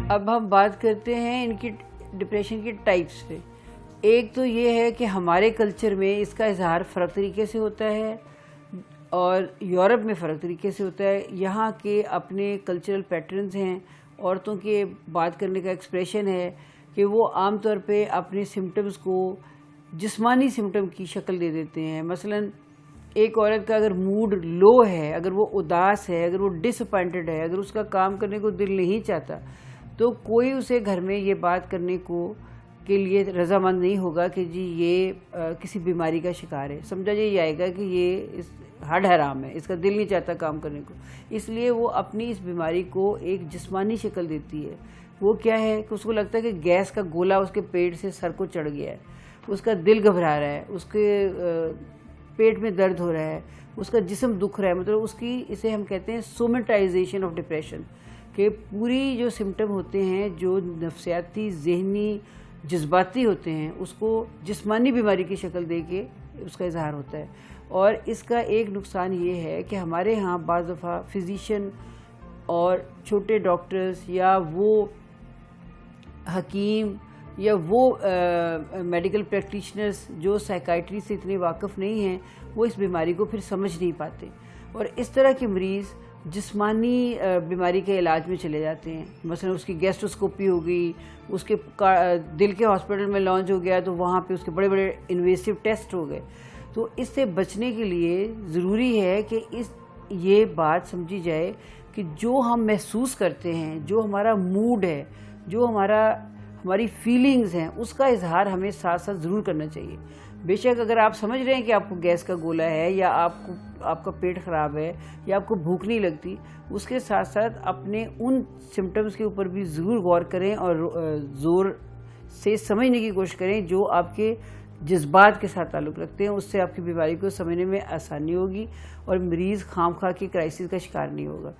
اب ہم بات کرتے ہیں ان کی ڈپریشن کی ٹائپس پہ. ایک تو یہ ہے کہ ہمارے کلچر میں اس کا اظہار فرق طریقے سے ہوتا ہے اور یورپ میں فرق طریقے سے ہوتا ہے. یہاں کے اپنے کلچرل پیٹرنز ہیں, عورتوں کے بات کرنے کا ایکسپریشن ہے کہ وہ عام طور پہ اپنے سمٹمز کو جسمانی سمٹم کی شکل دے دیتے ہیں. مثلاً ایک عورت کا اگر موڈ لو ہے, اگر وہ اداس ہے, اگر وہ ڈس اپوائنٹڈ ہے, اگر اس کا کام کرنے کو دل نہیں چاہتا, تو کوئی اسے گھر میں یہ بات کرنے کے لیے رضامند نہیں ہوگا کہ جی یہ کسی بیماری کا شکار ہے. سمجھا یہ آئے گا کہ یہ ہڈ حرام ہے, اس کا دل نہیں چاہتا کام کرنے کو. اس لیے وہ اپنی اس بیماری کو ایک جسمانی شکل دیتی ہے. وہ کیا ہے کہ اس کو لگتا ہے کہ گیس کا گولا اس کے پیٹ سے سر کو چڑھ گیا ہے, اس کا دل گھبرا رہا ہے, اس کے پیٹ میں درد ہو رہا ہے, اس کا جسم دکھ رہا ہے. مطلب اس کی, اسے ہم کہتے ہیں سومیٹائزیشن آف ڈپریشن, کہ پوری جو سمٹم ہوتے ہیں جو نفسیاتی, ذہنی, جذباتی ہوتے ہیں, اس کو جسمانی بیماری کی شکل دے کے اس کا اظہار ہوتا ہے. اور اس کا ایک نقصان یہ ہے کہ ہمارے ہاں بعض دفعہ فزیشین اور چھوٹے ڈاکٹرز یا وہ حکیم یا وہ میڈیکل پریکٹیشنرز جو سائیکائٹری سے اتنے واقف نہیں ہیں, وہ اس بیماری کو پھر سمجھ نہیں پاتے, اور اس طرح کے مریض جسمانی بیماری کے علاج میں چلے جاتے ہیں. مثلا اس کی گیسٹروسکوپی ہو گئی, اس کے دل کے ہاسپٹل میں لانچ ہو گیا تو وہاں پہ اس کے بڑے بڑے انویسو ٹیسٹ ہو گئے. تو اس سے بچنے کے لیے ضروری ہے کہ یہ بات سمجھی جائے کہ جو ہم محسوس کرتے ہیں, جو ہمارا موڈ ہے, جو ہماری فیلنگز ہیں, اس کا اظہار ہمیں ساتھ ساتھ ضرور کرنا چاہیے. بے شک اگر آپ سمجھ رہے ہیں کہ آپ کو گیس کا گولا ہے یا آپ کا پیٹ خراب ہے یا آپ کو بھوک نہیں لگتی, اس کے ساتھ ساتھ اپنے ان سمٹمز کے اوپر بھی ضرور غور کریں اور زور سے سمجھنے کی کوشش کریں جو آپ کے جذبات کے ساتھ تعلق رکھتے ہیں. اس سے آپ کی بیماری کو سمجھنے میں آسانی ہوگی اور مریض خام خواہ کی کرائسس کا شکار نہیں ہوگا.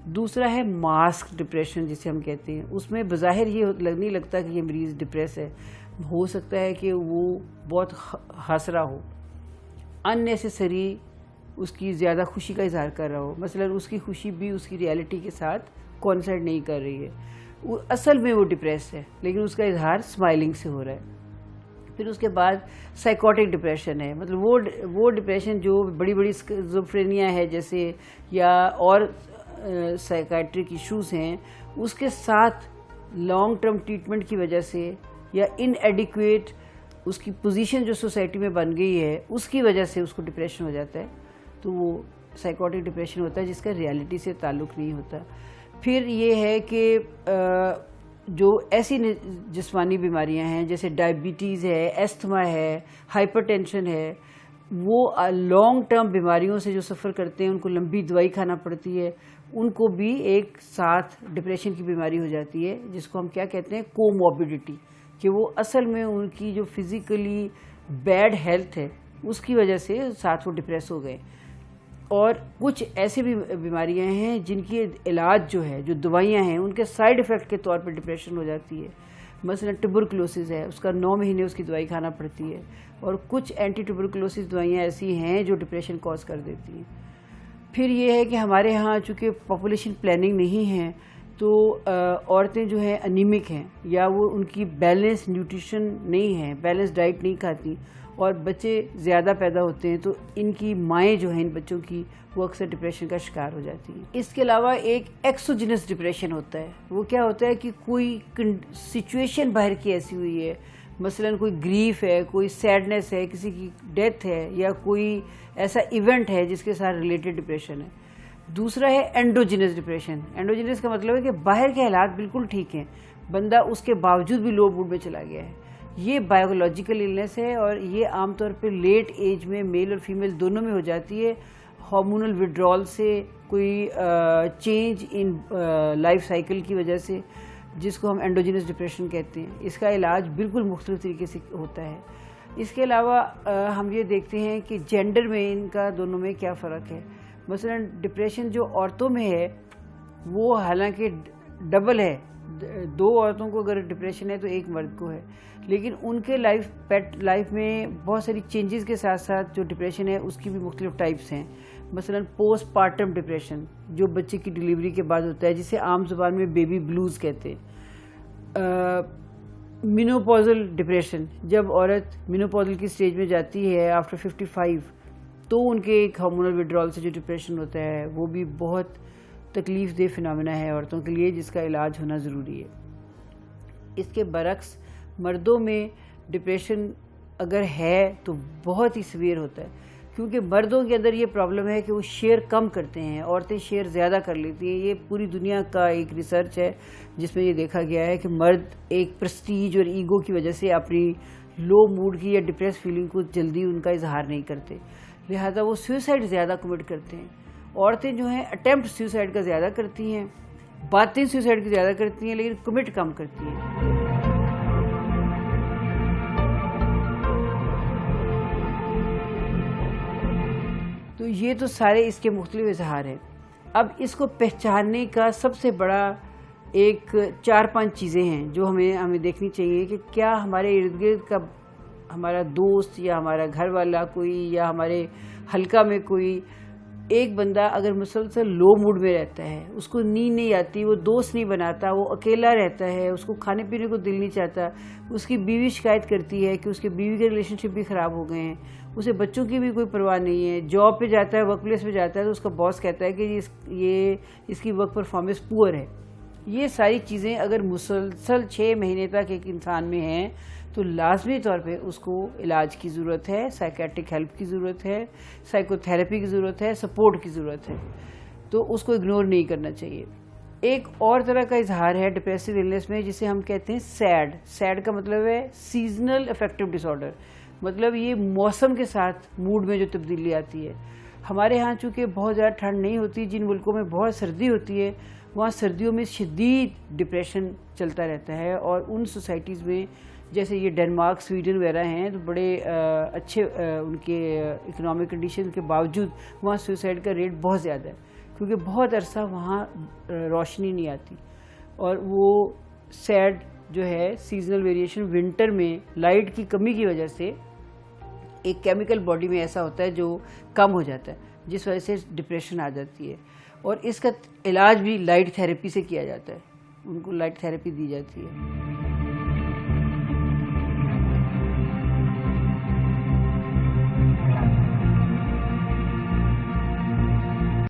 دوسرا ہے ماسک ڈپریشن جسے ہم کہتے ہیں. اس میں بظاہر یہ نہیں لگتا کہ یہ مریض ڈپریس ہے. ہو سکتا ہے کہ وہ بہت ہنس رہا ہو, ان نیسیسری اس کی زیادہ خوشی کا اظہار کر رہا ہو. مثلا اس کی خوشی بھی اس کی ریالٹی کے ساتھ کوانسائڈ نہیں کر رہی ہے, وہ اصل میں وہ ڈپریس ہے لیکن اس کا اظہار اسمائلنگ سے ہو رہا ہے. پھر اس کے بعد سائیکوٹک ڈپریشن ہے. مطلب وہ ڈپریشن جو بڑی بڑی اسکیزوفرینیا ہے جیسے, یا اور سائیکائٹرک ایشوز ہیں, اس کے ساتھ لانگ ٹرم ٹریٹمنٹ کی وجہ سے یا ان ایڈیکویٹ اس کی پوزیشن جو سوسائٹی میں بن گئی ہے اس کی وجہ سے اس کو ڈپریشن ہو جاتا ہے. تو وہ سائیکوٹک ڈپریشن ہوتا ہے جس کا ریالٹی سے تعلق نہیں ہوتا. پھر یہ ہے کہ جو ایسی جسمانی بیماریاں ہیں جیسے ڈائبٹیز ہے, ایستھما ہے, ہائپر ٹینشن ہے, وہ لانگ ٹرم بیماریوں سے جو سفر کرتے ہیں, ان کو لمبی دوائی کھانا پڑتی ہے, ان کو بھی ایک ساتھ ڈپریشن کی بیماری ہو جاتی ہے جس کو ہم کیا کہتے ہیں کوموربیڈیٹی, کہ وہ اصل میں ان کی جو فزیکلی بیڈ ہیلتھ ہے اس کی وجہ سے ساتھ وہ ڈپریس ہو گئے. اور کچھ ایسی بھی بیماریاں ہیں جن کی علاج جو ہے, جو دوائیاں ہیں, ان کے سائیڈ افیکٹ کے طور پر ڈپریشن ہو جاتی ہے. مثلا ٹیوبرکلوسس ہے, اس کا 9 مہینے اس کی دوائی کھانا پڑتی ہے, اور کچھ اینٹی ٹیوبرکلوسس دوائیاں ایسی ہیں جو ڈپریشن کاز کر دیتی ہیں. پھر یہ ہے کہ ہمارے ہاں چونکہ پاپولیشن پلاننگ نہیں ہے تو عورتیں جو ہیں انیمک ہیں, یا وہ ان کی بیلنس نیوٹریشن نہیں ہے, بیلنس ڈائٹ نہیں کھاتی, اور بچے زیادہ پیدا ہوتے ہیں تو ان کی مائیں جو ہیں ان بچوں کی وہ اکثر ڈپریشن کا شکار ہو جاتی ہیں. اس کے علاوہ ایک ایکسوجینس ڈپریشن ہوتا ہے. وہ کیا ہوتا ہے کہ کوئی سچویشن باہر کی ایسی ہوئی ہے, مثلا کوئی گریف ہے, کوئی سیڈنس ہے, کسی کی ڈیتھ ہے, یا کوئی ایسا ایونٹ ہے جس کے ساتھ ریلیٹڈ ڈپریشن ہے. دوسرا ہے اینڈوجینس ڈپریشن. اینڈوجینس کا مطلب ہے کہ باہر کے حالات بالکل ٹھیک ہیں, بندہ اس کے باوجود بھی لو موڈ میں چلا گیا ہے. یہ بایولوجیکل النس ہے, اور یہ عام طور پہ لیٹ ایج میں میل اور فیمیل دونوں میں ہو جاتی ہے, ہارمونل وڈرال سے, کوئی چینج ان لائف سائیکل کی وجہ سے, جس کو ہم اینڈوجینس ڈپریشن کہتے ہیں. اس کا علاج بالکل مختلف طریقے سے ہوتا ہے. اس کے علاوہ ہم یہ دیکھتے ہیں کہ جینڈر میں ان کا دونوں میں کیا فرق ہے. مثلا ڈپریشن جو عورتوں میں ہے وہ حالانکہ ڈبل ہے, 2 عورتوں کو اگر ڈپریشن ہے تو 1 مرد کو ہے, لیکن ان کے لائف میں بہت ساری چینجز کے ساتھ ساتھ جو ڈپریشن ہے اس کی بھی مختلف ٹائپس ہیں. مثلا پوسٹ پارٹم ڈپریشن جو بچے کی ڈلیوری کے بعد ہوتا ہے, جسے عام زبان میں بیبی بلوز کہتے ہیں. مینوپوزل ڈپریشن، جب عورت مینوپوزل کی سٹیج میں جاتی ہے آفٹر 55 تو ان کے ایک ہارمونل وڈرال سے جو ڈپریشن ہوتا ہے وہ بھی بہت تکلیف دہ فنامنا ہے عورتوں کے لیے، جس کا علاج ہونا ضروری ہے۔ اس کے برعکس مردوں میں ڈپریشن اگر ہے تو بہت ہی سیویئر ہوتا ہے، کیونکہ مردوں کے اندر یہ پرابلم ہے کہ وہ شیئر کم کرتے ہیں، عورتیں شیئر زیادہ کر لیتی ہیں۔ یہ پوری دنیا کا ایک ریسرچ ہے جس میں یہ دیکھا گیا ہے کہ مرد ایک پرسٹیج اور ایگو کی وجہ سے اپنی لو موڈ کی یا ڈپریس فیلنگ کو جلدی ان کا اظہار نہیں کرتے، لہذا وہ سوئسائڈ زیادہ کمٹ کرتے ہیں۔ عورتیں جو ہیں اٹیمپٹ سوئسائڈ کا زیادہ کرتی ہیں، باتیں سوئسائڈ کی زیادہ کرتی ہیں، لیکن کمٹ کم کرتی ہیں۔ تو یہ تو سارے اس کے مختلف اظہار ہیں۔ اب اس کو پہچاننے کا سب سے بڑا ایک 4-5 چیزیں ہیں جو ہمیں دیکھنی چاہیے کہ کیا ہمارے ارد گرد کا ہمارا دوست یا ہمارا گھر والا کوئی یا ہمارے حلقہ میں کوئی ایک بندہ اگر مسلسل لو موڈ میں رہتا ہے، اس کو نیند نہیں آتی، وہ دوست نہیں بناتا، وہ اکیلا رہتا ہے، اس کو کھانے پینے کو دل نہیں چاہتا، اس کی بیوی شکایت کرتی ہے کہ اس کے بیوی کے ریلیشن شپ بھی خراب ہو گئے ہیں، اسے بچوں کی بھی کوئی پرواہ نہیں ہے، جاب پہ جاتا ہے، ورک پلیس پہ جاتا ہے تو اس کا باس کہتا ہے کہ اس کی ورک پرفارمنس پور ہے۔ یہ ساری چیزیں اگر مسلسل 6 مہینے تک ایک انسان میں ہیں تو لازمی طور پہ اس کو علاج کی ضرورت ہے، سائیکیٹرک ہیلپ کی ضرورت ہے، سائیکو تھراپی کی ضرورت ہے، سپورٹ کی ضرورت ہے، تو اس کو اگنور نہیں کرنا چاہیے۔ ایک اور طرح کا اظہار ہے ڈپریسو النس میں جسے ہم کہتے ہیں سیڈ کا مطلب ہے سیزنل افیکٹو ڈس آرڈر، مطلب یہ موسم کے ساتھ موڈ میں جو تبدیلی آتی ہے۔ ہمارے ہاں چونکہ بہت زیادہ ٹھنڈ نہیں ہوتی، جن ملکوں میں بہت سردی ہوتی ہے وہاں سردیوں میں شدید ڈپریشن چلتا رہتا ہے، اور ان سوسائٹیز میں جیسے یہ ڈنمارک، سویڈن وغیرہ ہیں تو بڑے اچھے ان کے اکنامک کنڈیشن کے باوجود وہاں سوسائڈ کا ریٹ بہت زیادہ ہے، کیونکہ بہت عرصہ وہاں روشنی نہیں آتی، اور وہ سیڈ جو ہے سیزنل ویریشن ونٹر میں لائٹ کی کمی کی وجہ سے ایک کیمیکل باڈی میں ایسا ہوتا ہے جو کم ہو جاتا ہے، جس وجہ سے ڈپریشن آ جاتی ہے، اور اس کا علاج بھی لائٹ تھراپی سے کیا جاتا ہے، ان کو لائٹ تھراپی دی جاتی ہے۔